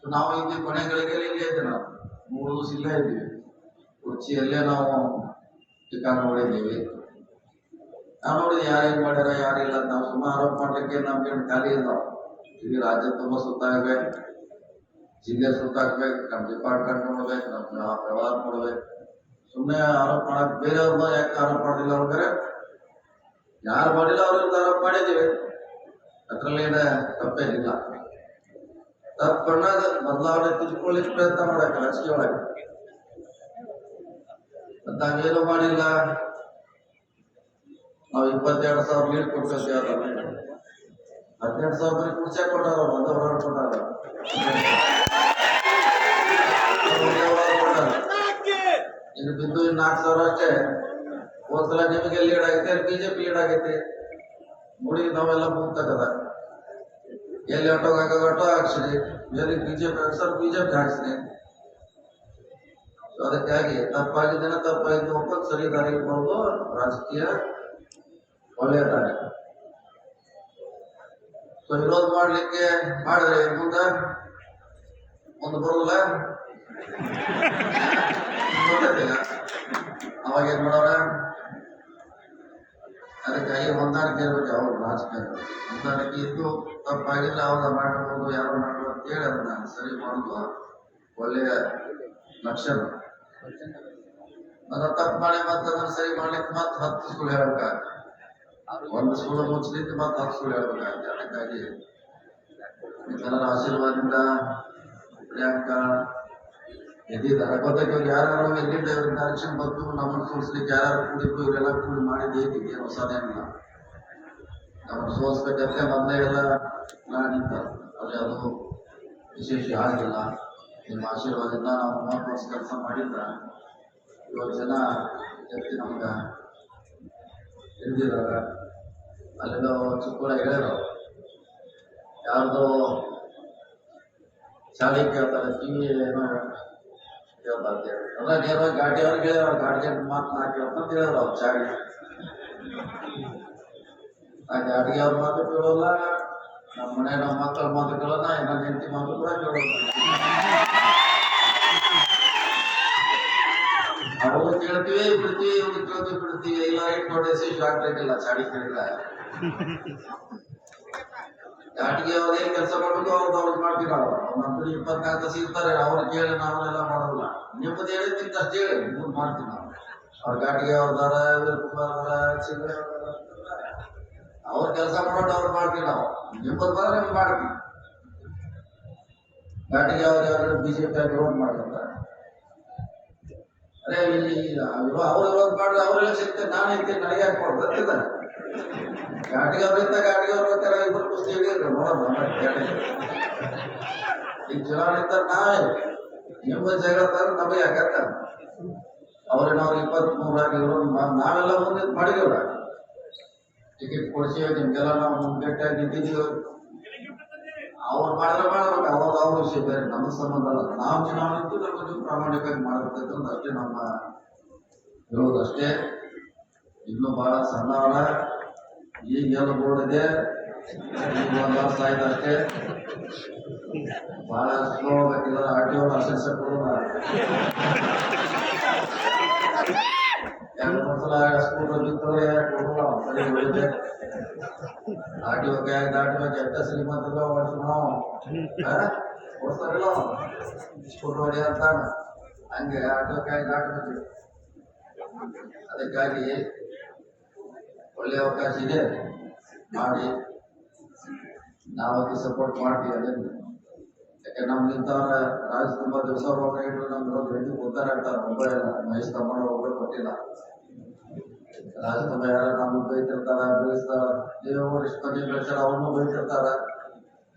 ನಾವು ಇಲ್ಲಿ ಕೊನೆ ಗಳಿಗೆಯಲ್ಲಿ ಇಲ್ಲೇ ಇದ್ದೇವೆ. ನಾವು 3 ದಿವಸ ಇಲ್ಲೇ ಇದ್ದೀವಿ. ಕುರ್ಚಿಯಲ್ಲೇ ನಾವು ಟಿಕಾನ್ ನೋಡಿದ್ದೀವಿ. ನಾವು ನೋಡಿದ್ವಿ ಯಾರೇನ್ ಮಾಡ್ಯಾರ ಯಾರಿಲ್ಲ. ನಾವು ಸುಮ್ಮನೆ ಆರೋಪ ಮಾಡ್ಲಿಕ್ಕೆ ನಮ್ಗೆ ಖಾಲಿ ಇಲ್ಲ. ಇಲ್ಲಿ ರಾಜ್ಯ ತುಂಬ ಸುತ್ತಾಗಬೇಕು, ಜಿಲ್ಲೆ ಸುತ್ತಾಕ್ಬೇಕು, ನಮ್ಮ ಡಿಪಾರ್ಟ್ಮೆಂಟ್ ನೋಡ್ಬೇಕು, ನಮ್ಮ ವ್ಯವಹಾರ ನೋಡ್ಬೇಕು. ಸುಮ್ಮನೆ ಆರೋಪ ಮಾಡಕ್ ಬೇರೆಯವ್ರನ್ನ ಯಾಕೆ ಆರೋಪ ಮಾಡಿಲ್ಲ ಅವ್ರಿಗೆ? ಯಾರು ಮಾಡಿಲ್ಲ ಅವ್ರಿಂದ ಆರೋಪ ಮಾಡಿದ್ದೀವಿ. ಅದ್ರಲ್ಲೇನ ತಪ್ಪೇನಿಲ್ಲ. ತಪ್ಪಣ್ಣದ ಬದಲಾವಣೆ ತಿಳ್ಕೊಳ್ಳಿಕ್ಕೆ ಪ್ರಯತ್ನ ಮಾಡಕ್ಕೆ ರಾಜಕೀಯ ಒಳಗೆ ನಾವೇನು ಮಾಡಿಲ್ಲ. ನಾವು 22,000 ಲೀಡ್ ಕೊಡ್ತೀವಿ. 12,000 ಕುರ್ಚೆ ಕೊಟ್ಟಾರ, ಒಂದು ಹೊರ ಕೊಟ್ಟಾರ. ಇನ್ನು ಬಿದ್ದು 4,000 ಅಷ್ಟೇ. ಹೋದ್ಸಲ ನಿಮಗೆ ಲೀಡ್ ಆಗೈತೆ, ಬಿಜೆಪಿ ಲೀಡ್ ಆಗೈತೆ. ನೋಡಿ ನಾವೆಲ್ಲ ಮುಂತಕದ ಎಲ್ಲಿ ಆಟೋ ಹಾಕ್ಸಿರಿ, ಎಲ್ಲಿ ಬಿಜೆಪಿ ಹಾಕ್ಸರ್ ಬಿಜೆಪಿ ಹಾಕ್ಸಿರಿ. ಅದಕ್ಕಾಗಿ ತಪ್ಪಾಗಿದ್ದೇನೆ, ತಪ್ಪಾಗಿದ್ದು ಒಪ್ಪತ್ತು ಸರಿ ದಾರಿಗೆ ಬರೋದು ರಾಜಕೀಯ ಒಳ್ಳೆಯ ದಾರಿ. ಸೊ ವಿರೋಧ ಮಾಡ್ಲಿಕ್ಕೆ ಮಾಡಿದ್ರೆ ಮುಂದೆ ಬರೋದಿಲ್ಲ. ಅವಾಗ ಏನ್ ಮಾಡೋರ? ಅದಕ್ಕಾಗಿ ಹೊಂದಾಣಿಕೆ ಇರ್ಬೇಕು. ಅವ್ರು ರಾಜಕೀಯ ಹೊಂದಾಣಿಕೆ ಇದ್ದು ತಪ್ಪಾಗಿದ್ರೆ ಅವಾಗ ಮಾಡಬಹುದು, ಯಾರು ಮಾಡಬಹುದು ಅಂತೇಳಿ ಅದನ್ನ ಸರಿ ಮಾಡುದು ಒಳ್ಳೆಯ ಲಕ್ಷಣ. ಅದನ್ನ ತಪ್ಪು ಮಾಡಿ ಮತ್ತೆ ಅದನ್ನ ಸರಿ ಮಾಡ್ಲಿಕ್ಕೆ ಮತ್ತೆ 10 ಸುಳ್ಳು ಹೇಳ್ಬೇಕಾಗ, ಒಂದು ಸುಳ್ಳು ಮುಚ್ಚಲಿಕ್ಕೆ ಮತ್ತೆ 10 ಸುಳ್ಳು ಹೇಳ್ಬೇಕಾಗುತ್ತೆ. ಅದಕ್ಕಾಗಿ ನಿಮ್ಮೆಲ್ಲರ ಆಶೀರ್ವಾದದಿಂದ ಪ್ರಿಯಾಂಕಾ ಎದ್ದಿದ್ದಾರೆ. ಗೊತ್ತಾಗಿ ಯಾರು ಎಲ್ಲಿಂದ ಇವ್ರ ಡೈರೆಕ್ಷನ್ ಬಂತು, ನಮ್ಮನ್ನು ಸೋಲಿಸ್ಲಿಕ್ಕೆ ಯಾರು ಕೂಡಿದ್ರು, ಇವರೆಲ್ಲ ಕೂಡಿ ಮಾಡಿದ್ದು ಏನಿದೆ ಹೊಸದೇನಿಲ್ಲ. ನಮ್ಮನ್ನು ಸೋಲಿಸ್ಬೇಕಂದ್ರೆ ಮೊದಲೇ ಎಲ್ಲ ನಿಂತ ಅಲ್ಲಿ ಅದು ವಿಶೇಷ ಆಗಿಲ್ಲ. ನಿಮ್ಮ ಆಶೀರ್ವಾದದಿಂದ ನಾವು 30 ವರ್ಷ ಕೆಲಸ ಮಾಡಿದ್ದ 7 ಜನ ಎತ್ತಿ ನಮ್ಗೆ ಹಿಡಿದಿದ್ದಾರೆ. ಅಲ್ಲಿಂದ ಚಿಕ್ಕೂರ ಹೇಳಿದ್ರು, ಯಾರ್ದು ಶಾಲೆ ಕೇಳ್ತಾರೆ, ಕಿವಿ ಏನೋ ಕೇಳ್ತಾ ಅಂತ ಹೇಳಿ ಅಲ್ಲ, ನೇರವಾಗಿ ಗಾಡಿ ಅವ್ರಿಗೆ ಹೇಳಿದ್ರು, ಗಾಡಿಗೆ ಮಾತು ನಾ ಕೇಳ್ತಂತ ಹೇಳಿದ್ರು. ಅವ್ರು ಚಾಡಿ ಆ ಗಾಡಿಗೆ ಅವ್ರ ಮಾತು ಕೇಳೋಲ್ಲ, ನಮ್ಮ ಮನೆ ನಮ್ಮ ಮಕ್ಕಳ ಮಾತು ಕೇಳೋಣ, ನನ್ನ ಹೆಂಡತಿ ಮಾತು ಕೂಡ ಕೇಳೋಲ್ಲ. ಅವ್ರು ಕೇಳ್ತೀವಿ ಬಿಡ್ತೀವಿ, ಇವ್ರು ಕೇಳ್ತೀವಿ ಬಿಡ್ತೀವಿ. ಇಲ್ಲ ಇಟ್ಕೊಡೇಸಿ ಶಾಕ್ಟಿಲ್ಲ ಚಾಡಿ ಕೇಳಿಲ್ಲ. ಗಾಟಿಗೆ ಅವ್ರೇನ್ ಕೆಲಸ ಮಾಡ್ಬೇಕು ಅವ್ರದ್ದು ಮಾಡ್ತೀವಿ. ನಾವು ನಮ್ದು 24 ತಾಸು ಇರ್ತಾರೆ. ಅವ್ರು ಕೇಳಿ ನಾವೆಲ್ಲ ಮಾಡೋಲ್ಲ. ನಿಮ್ಮದು ಹೇಳಿದ್ದಿಂದ ಅಷ್ಟು ಹೇಳಿ ನಿಮ್ದು ಮಾಡ್ತೀವಿ ನಾವು. ಅವ್ರ ಗಾಟಿಗೆ ಅವ್ರದಾರ ಅವ್ರ ಕೆಲಸ ಮಾಡೋದು ಅವ್ರು ಮಾಡ್ತೀವಿ ನಾವು. ನಿಮ್ಮದು ಬಂದ್ರೆ ನಿಮ್ಗೆ ಮಾಡ್ತೀವಿ. ಘಾಟಿಗೆ ಅವ್ರು ಬಿಜೆಪಿ ವಿರೋಧ ಮಾಡ್ತಾರೆ. ಅದೇ ಇಲ್ಲಿ ಅವ್ರು ವಿರೋಧ ಮಾಡಿದ್ರೆ ಅವ್ರೆಲ್ಲ ಸಿಗ್ತದೆ, ನಾನು ಇರ್ತೀನಿ, ನನಗೆ ಹಾಕ್ಬೋದು ಗೊತ್ತಿಲ್ಲ. ಘಾಟಿಗೆ ಅವ್ರಿಂದ ಘಾಟಿಗೆ ಅವ್ರ ತರ ಇಬ್ಬರು ಕುಸ್ತಿ ಹಿಡಿದ್ರು ನೋಡೋದು. ಈಗ ಚುನಾವಣೆ ಇದ್ದಾಗ ನಾವೇ ನಿಮ್ಮ ಜಗಳ ತಂದ್ರೆ ನಮಗೆ ಯಾಕಂತ ಅವ್ರೇನವ್ರು 23 ಆಗಿದ್ರು. ನಾವೆಲ್ಲ ಮುಂದೆ ಮಾಡಿದೀವ, ಟಿಕೆಟ್ ಕೊಡ್ಸಿ ನಿಮ್ಗೆಲ್ಲ ನಾವು ಭೇಟಿಯಾಗಿ ನಿಂತಿದ್ದೀವಿ. ಅವ್ರು ಮಾಡಿದ್ರೆ ಮಾಡ್ಬೇಕು, ಅವ್ರ ವಿಷಯ ಬೇರೆ, ನಮ್ಮ ಸಂಬಂಧ ಅಲ್ಲ. ನಾವು ಚುನಾವಣೆ ಇದ್ದು ನಮಗೆ ಪ್ರಾಮಾಣಿಕವಾಗಿ ಮಾಡ್ಬೇಕಂತ ಅಷ್ಟೇ ನಮ್ಮ ಇರೋದು. ಅಷ್ಟೇ. ಇನ್ನೂ ಬಹಳ ಸಣ್ಣವರ, ಈಗೆಲ್ಲ ಬೋರ್ಡ್ ಇದೆ, ಈಗ 1 ವರ್ಷ ಆಯ್ತು ಅಷ್ಟೇ. ಬಹಳ ಸ್ಲೋ ಆಗಬೇಕಿಲ್ಲ. RTO ಲೈಸೆನ್ಸ್ ಕೊಡೋಣ. 2 ಸಲ ಸ್ಕೂಲ್ ಬಿತ್ತವ್ರೆ ಕೊಡೋಣ, ಸರಿ ಹೊಡಿದೆ. RTO ದಾಟಬೇಕು. ಎಂತ ಶ್ರೀಮಂತಲ್ಲ ವರ್ಷ ನಾವು ಓಡಿಸ್ತಾರಲ್ಲ ಸ್ಕೂಲ್ ಹೊಡಿ ಅಂತ, ಹಂಗೆ RTO ದಾಟಬೇಕು. ಅದಕ್ಕಾಗಿ ಒಳ್ಳೆಯ ಅವಕಾಶ ಇದೆ, ಮಾಡಿ ನಾವಾಗಿ ಸಪೋರ್ಟ್ ಮಾಡ್ತೀವಿ. ಅದನ್ನು ಯಾಕೆ ನಮ್ಗಿಂತವ್ರ ರಾಜ್ ತುಂಬಾ ದಿವಸ ಹೋಗಿದ್ರು ನಮ್ಗೆ ಭೇಟಿ ಕೊಡ್ತಾರೆ ಅಂತಾರೆ. ಮೊಬೈಲ್ ಮಹೇಶ್ ತಮ್ಮ ಒಬ್ಬರು ಕೊಟ್ಟಿಲ್ಲ. ರಾಜ್ ತುಂಬ ಯಾರು ನಮ್ಗೆ ಬೈತಿರ್ತಾರ, ಬೆಳೆಸ್ತಾರ. ದೇವೇಗೌಡ ಎಷ್ಟು ಮಂದಿ ಬೆಳೆಸ್ಯಾರ ಅವ್ರನ್ನೂ ಬೈತಿರ್ತಾರ.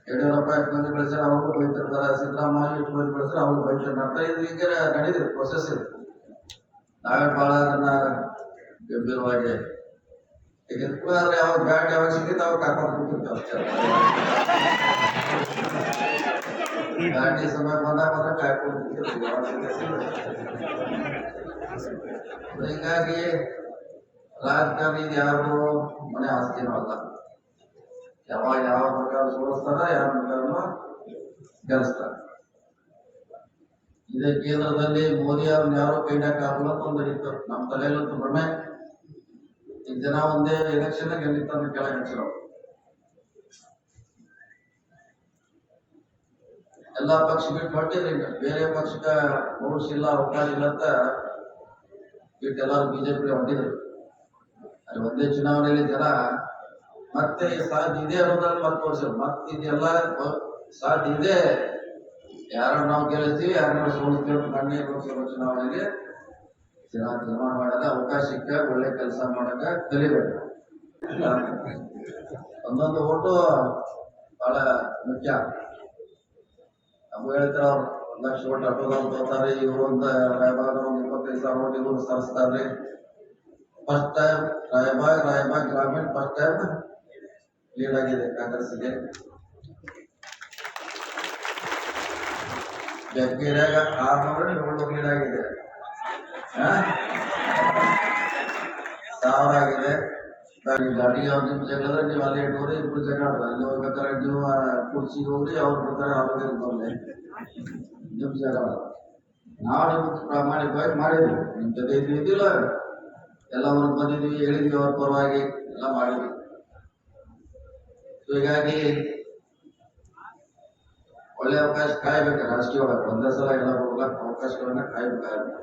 ಯಡಿಯೂರಪ್ಪ ಎಷ್ಟು ಮಂದಿ ಬೆಳೆಸ್ಯಾರ ಅವ್ರಿಗೂ ಬೈತಿರ್ತಾರ. ಸಿದ್ದರಾಮಯ್ಯ ಎಷ್ಟು ಮಂದಿ ಬೆಳೆಸ್ಯಾರ ಅವ್ರಿಗೆ ಬೈತಿರ್ತಾರೆ. ಇದು ಈಗ ನಡೀತಿದೆ, ಪ್ರೊಸೆಸ್ ಇದೆ. ನಾವೇ ಬಹಳ ಅದನ್ನ ಗಂಭೀರವಾಗಿ ಆದ್ರೆ ಯಾವಾಗ ಬ್ಯಾಟ್ ಯಾವಾಗ ಸಿಕ್ಕಿತ್ತು ಅವಾಗ ಕಾಕೊಂಡು ಕೂತಿರ್ತಾವ. ಗಾಡಿ ಸಮಯ ಬಂದಾಗ ಕಾಯ್ಕೊಂಡು ಕೂತಿರ್ತೀವಿ. ಹೀಗಾಗಿ ರಾಜಕಾರಣಿ ಯಾರು ಮನೆ ಆಸ್ತಿನೂ ಅಲ್ಲ. ಯಾವಾಗ ಯಾವ ಪ್ರಕಾರ ಸೋಲಿಸ್ತಾರ, ಯಾವ ಪ್ರಕಾರನು ಗೆಲ್ಲಿಸ್ತಾರ. ಇದೇ ಕೇಂದ್ರದಲ್ಲಿ ಮೋದಿ ಅವ್ರನ್ನ ಯಾರೋ ಕೈನಾಕ ಹಾಕಲಂತ ಒಂದು ಇತ್ತು ನಮ್ಮ ತಲೆಯಲ್ಲಂತೂ ಭ್ರಮೆ. ಈ ಜನ ಒಂದೇ ಎಲೆಕ್ಷನ್ ಗೆಲ್ಲಿತ್ತ ಕೆಳಗೆ ಹಚ್ಚಿರೋ ಎಲ್ಲಾ ಪಕ್ಷ ಬಿಟ್ಟು ಹೊಟ್ಟಿದ್ರಿ, ಬೇರೆ ಪಕ್ಷಕ್ಕೆ ಭವಿಷ್ಯ ಇಲ್ಲ, ಅವಕಾಶ ಇಲ್ಲ ಅಂತ ಬಿಟ್ಟು ಎಲ್ಲಾರು ಬಿಜೆಪಿ ಹೊಟ್ಟಿದ್ರು. ಅಲ್ಲಿ ಒಂದೇ ಚುನಾವಣೆಯಲ್ಲಿ ಜನ ಮತ್ತೆ ಸಾಧ್ಯ ಇದೆ ಅನ್ನೋದ್ರಲ್ಲಿ ಮತ್ತೆ ತೋರಿಸಿದ್ರು. ಮತ್ತೆ ಇದೆಲ್ಲ ಸಾಧ್ಯ ಇದೆ, ಯಾರನ್ನ ನಾವು ಗೆಲ್ಲಿಸ್ತೀವಿ, ಯಾರನ್ನ ಸೋಲಿಸ್ತೀವಿ ಅಂತ ಕಣ್ಣೇ ತೋರಿಸಿರೋ ಚುನಾವಣೆಗೆ ಜನ ತೀರ್ಮಾನ ಮಾಡಾಗ ಅವಕಾಶಕ್ಕೆ ಒಳ್ಳೆ ಕೆಲಸ ಮಾಡಾಕ ಕಲಿಬೇಕು. ಒಂದೊಂದು ಓಟು ಬಹಳ ಮುಖ್ಯ. ನಮ್ಗೆ ಹೇಳ್ತಾರೆ ಅವ್ರು 1 ಲಕ್ಷ ಓಟ್ ಆಟೋದವ್ರು ತಗೋತಾರೆ, ಇವರು ಒಂದು ರಾಯಬಾಗ ಒಂದು 25,000 ಓಟ್ ಇವರು ಸರಿಸ್ತಾರೆ. ಫಸ್ಟ್ ಟೈಮ್ ರಾಯಬಾಗ್ ಗ್ರಾಮೀಣ ಫಸ್ಟ್ ಟೈಮ್ ಲೀಡ್ ಆಗಿದೆ ಕಾಂಗ್ರೆಸ್ಗೆ. ಜಗ್ಗೇರಿಯಾಗ 600 ಲೀಡ್ ಆಗಿದೆ, 1000 ಆಗಿದೆ. ಗಾಡಿಗೆ ಅವ್ರು ನಿಮ್ ಜಗಳ ನೀವು ಅಲ್ಲಿ 800 ಇಬ್ರು ಜಗಳ ಅಲ್ಲಿ ಹೋಗ್ಬೇಕಾದ್ರೆ ನೀವು ಕುರ್ಚಿಗೆ ಹೋಗ್ರಿ, ಅವ್ರು ಬರ್ತಾರೆ ಅವ್ರಿಗೆ ಬರ್ಲಿ ನಿಮ್ ಜಗಳ. ನಾವು ನಿಮ್ಗೆ ಪ್ರಾಮಾಣಿಕವಾಗಿ ಮಾಡಿದ್ವಿ, ನಿಮ್ ಜೊತೆ ಇದ್ದಿಲ್ಲ, ಎಲ್ಲ ಅವ್ರಿಗೆ ಬಂದಿದ್ವಿ, ಹೇಳಿದ್ವಿ ಅವ್ರ ಪರವಾಗಿ ಎಲ್ಲ ಮಾಡಿದ್ವಿ. ಹೀಗಾಗಿ ಒಳ್ಳೆ ಅವಕಾಶ ಕಾಯ್ಬೇಕು. ರಾಜಕೀಯ ಒಳಗೆ ಒಂದೇ ಸಲ ಎಲ್ಲ ಹೋಗ್ಲಕ್ಕ ಅವಕಾಶಗಳನ್ನ ಕಾಯ್ಬೇಕಾಗುತ್ತೆ.